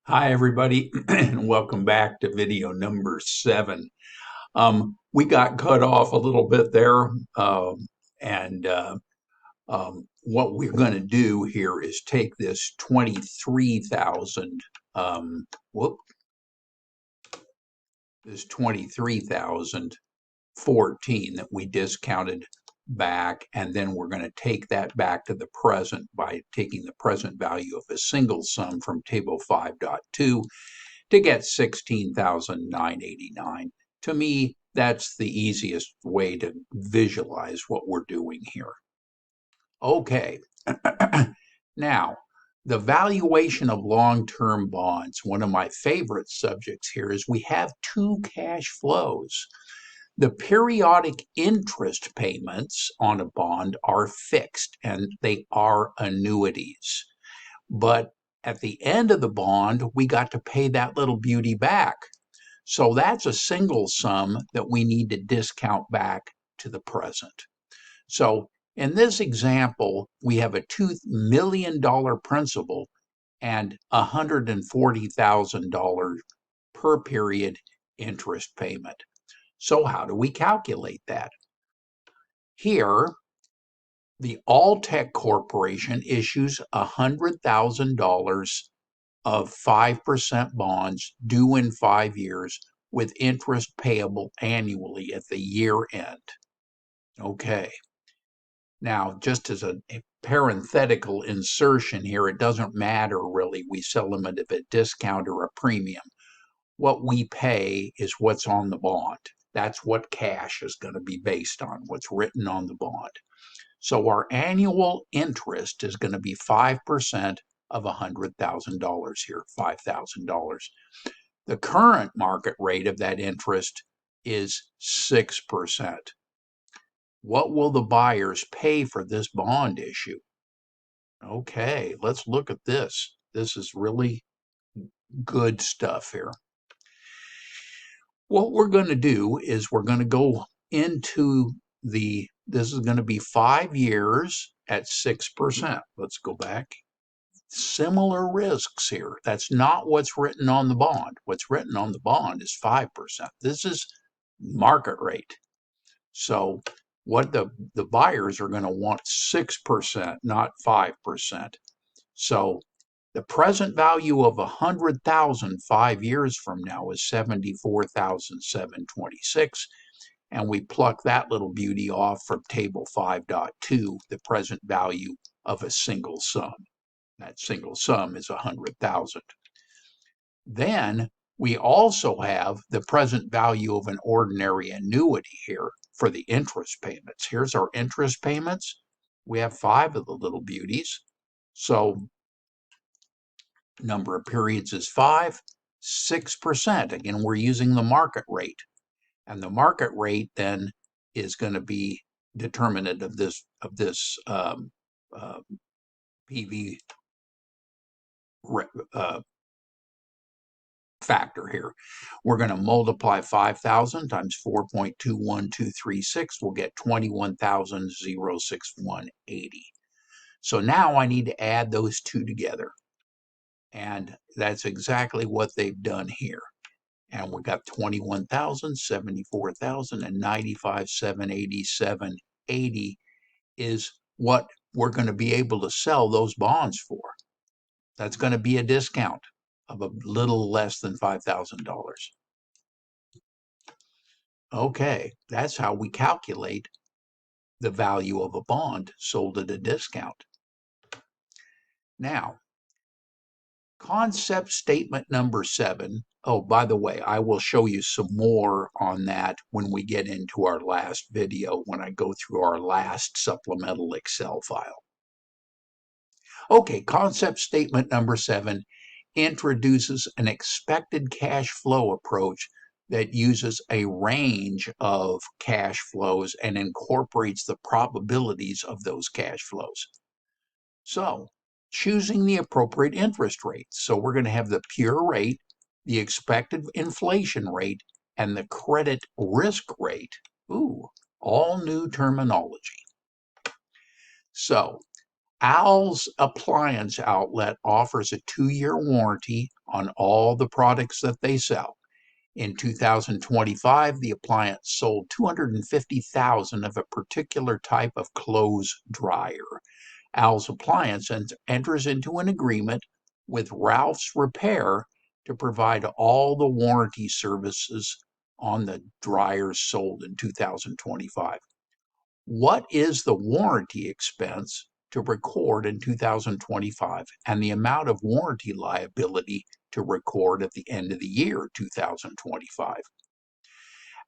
Hi, everybody, and welcome back to video number 7. We got cut off a little bit there, and what we're going to do here is take this 23,000, whoop, this 23,014 that we discounted back, and then we're going to take that back to the present by taking the present value of a single sum from table 5.2 to get 16,989. To me, that's the easiest way to visualize what we're doing here. Okay, now the valuation of long-term bonds, one of my favorite subjects here, is we have two cash flows. The periodic interest payments on a bond are fixed and they are annuities. But at the end of the bond, we got to pay that little beauty back. So that's a single sum that we need to discount back to the present. So in this example, we have a $2 million principal and $140,000 per period interest payment. So how do we calculate that? Here, the Alltech Corporation issues $100,000 of 5% bonds due in 5 years with interest payable annually at the year end. Okay. Now, just as a parenthetical insertion here, it doesn't matter really. We sell them at a discount or a premium. What we pay is what's on the bond. That's what cash is going to be based on, what's written on the bond. So our annual interest is going to be 5% of $100,000 here, $5,000. The current market rate of that interest is 6%. What will the buyers pay for this bond issue? Okay, let's look at this. This is really good stuff here. What we're going to do is we're going to go into this is going to be 5 years at 6%. Let's go back. Similar risks here. That's not what's written on the bond. What's written on the bond is 5%. This is market rate. So what the buyers are going to want 6%, not 5%. So the present value of 100,000 5 years from now is 74,726, and we pluck that little beauty off from table 5.2, the present value of a single sum. That single sum is 100,000. Then we also have the present value of an ordinary annuity here for the interest payments. Here's our interest payments. We have 5 of the little beauties. So number of periods is 5, 6%. Again, we're using the market rate. And the market rate then is going to be determinant of this PV factor here. We're going to multiply 5,000 times 4.21236. We'll get 21,061.80. So now I need to add those two together. And that's exactly what they've done here. And we got 21,000, 74,000, and 95,787.80 is what we're going to be able to sell those bonds for. That's going to be a discount of a little less than $5,000. Okay, that's how we calculate the value of a bond sold at a discount. Now, concept statement number 7. Oh, by the way, I will show you some more on that when we get into our last video, when I go through our last supplemental Excel file. Okay, concept statement number 7 introduces an expected cash flow approach that uses a range of cash flows and incorporates the probabilities of those cash flows. So, choosing the appropriate interest rate. So we're going to have the pure rate, the expected inflation rate, and the credit risk rate. Ooh, all new terminology. So Al's Appliance Outlet offers a 2-year warranty on all the products that they sell. In 2025, the appliance sold 250,000 of a particular type of clothes dryer. Al's Appliance enters into an agreement with Ralph's Repair to provide all the warranty services on the dryers sold in 2025. What is the warranty expense to record in 2025 and the amount of warranty liability to record at the end of the year 2025?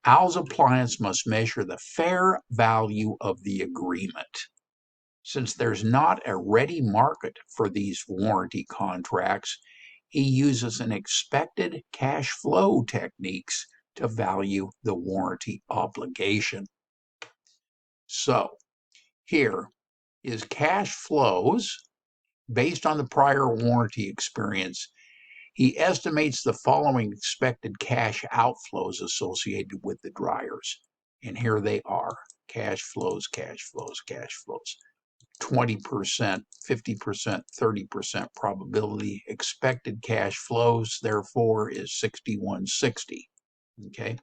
Al's Appliance must measure the fair value of the agreement. Since there's not a ready market for these warranty contracts, he uses an expected cash flow techniques to value the warranty obligation. So here is cash flows based on the prior warranty experience. He estimates the following expected cash outflows associated with the dryers. And here they are: cash flows, cash flows, cash flows. 20%, 50%, 30% probability. Expected cash flows, therefore, is 6160. Okay.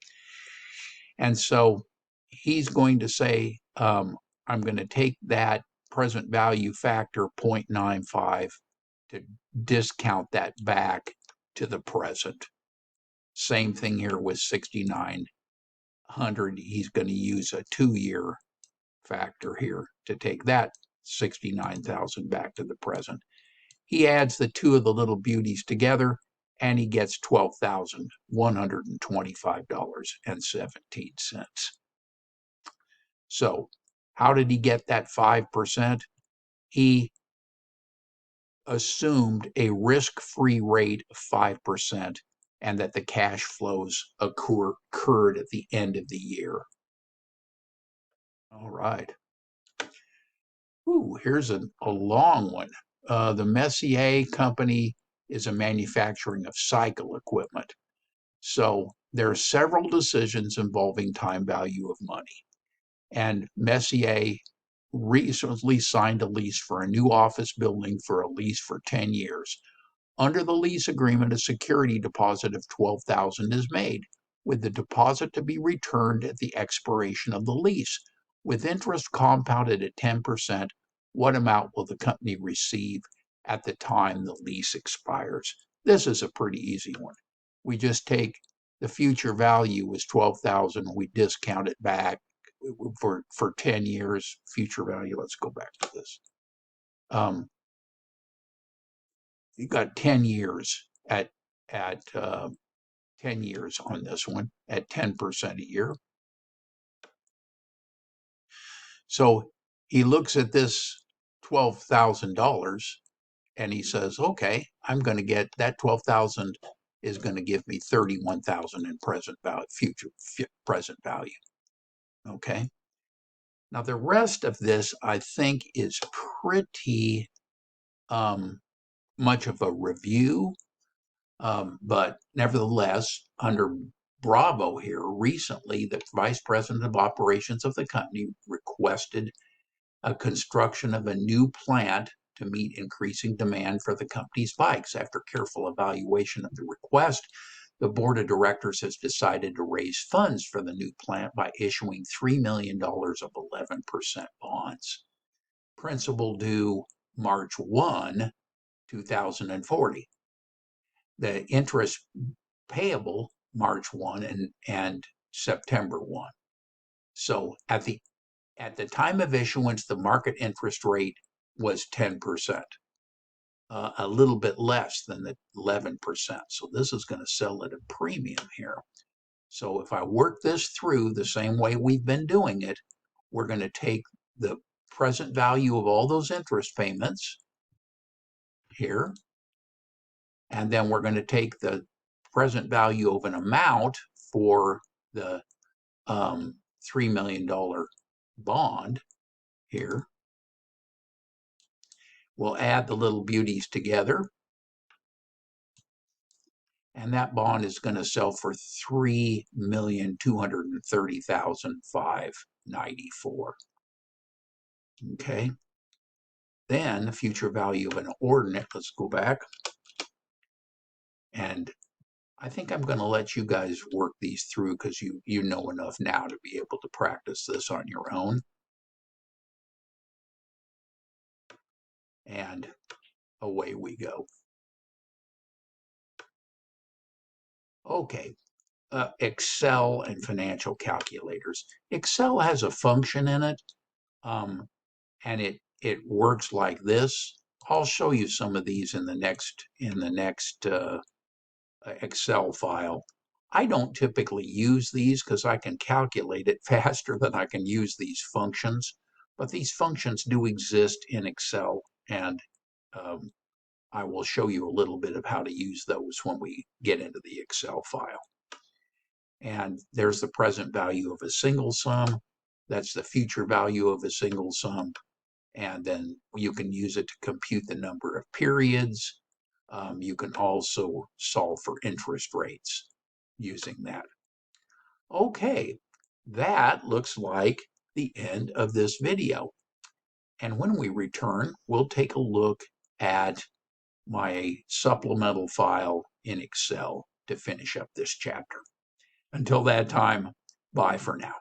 And so he's going to say, I'm going to take that present value factor 0.95 to discount that back to the present. Same thing here with 6,900. He's going to use a 2-year factor here to take that 69,000 back to the present. He adds the two of the little beauties together and he gets $12,125.17. So how did he get that 5%? He assumed a risk-free rate of 5% and that the cash flows occurred at the end of the year. All right. Ooh, here's a long one. The Messier Company is a manufacturing of cycle equipment. So there are several decisions involving time value of money. And Messier recently signed a lease for a new office building for a lease for 10 years. Under the lease agreement, a security deposit of $12,000 is made, with the deposit to be returned at the expiration of the lease. With interest compounded at 10%, what amount will the company receive at the time the lease expires? This is a pretty easy one. We just take the future value was 12,000, we discount it back for 10 years future value. Let's go back to this. You got 10 years at 10 years on this one at 10% a year. So he looks at this $12,000 and he says, okay, I'm going to get that 12,000 is going to give me 31,000 in present value, future present value. Okay. Now the rest of this I think is pretty much of a review, but nevertheless, under Bravo here recently, the vice president of operations of the company requested a construction of a new plant to meet increasing demand for the company's bikes. After careful evaluation of the request, the board of directors has decided to raise funds for the new plant by issuing $3 million of 11% bonds. Principal due March 1, 2040. The interest payable March 1 and September 1. So at the time of issuance, the market interest rate was 10%, a little bit less than the 11%. So this is going to sell at a premium here. So if I work this through the same way we've been doing it, we're going to take the present value of all those interest payments here, and then we're going to take the present value of an amount for the $3 million bond here. We'll add the little beauties together. And that bond is going to sell for $3,230,594. Okay. Then the future value of an ordinate, let's go back. And I think I'm going to let you guys work these through because you know enough now to be able to practice this on your own. And away we go. Okay, Excel and financial calculators. Excel has a function in it, and it works like this. I'll show you some of these in the next Excel file. I don't typically use these because I can calculate it faster than I can use these functions, but these functions do exist in Excel, and um, I will show you a little bit of how to use those when we get into the Excel file. And there's the present value of a single sum. That's the future value of a single sum. And then you can use it to compute the number of periods. You can also solve for interest rates using that. Okay, that looks like the end of this video. And when we return, we'll take a look at my supplemental file in Excel to finish up this chapter. Until that time, bye for now.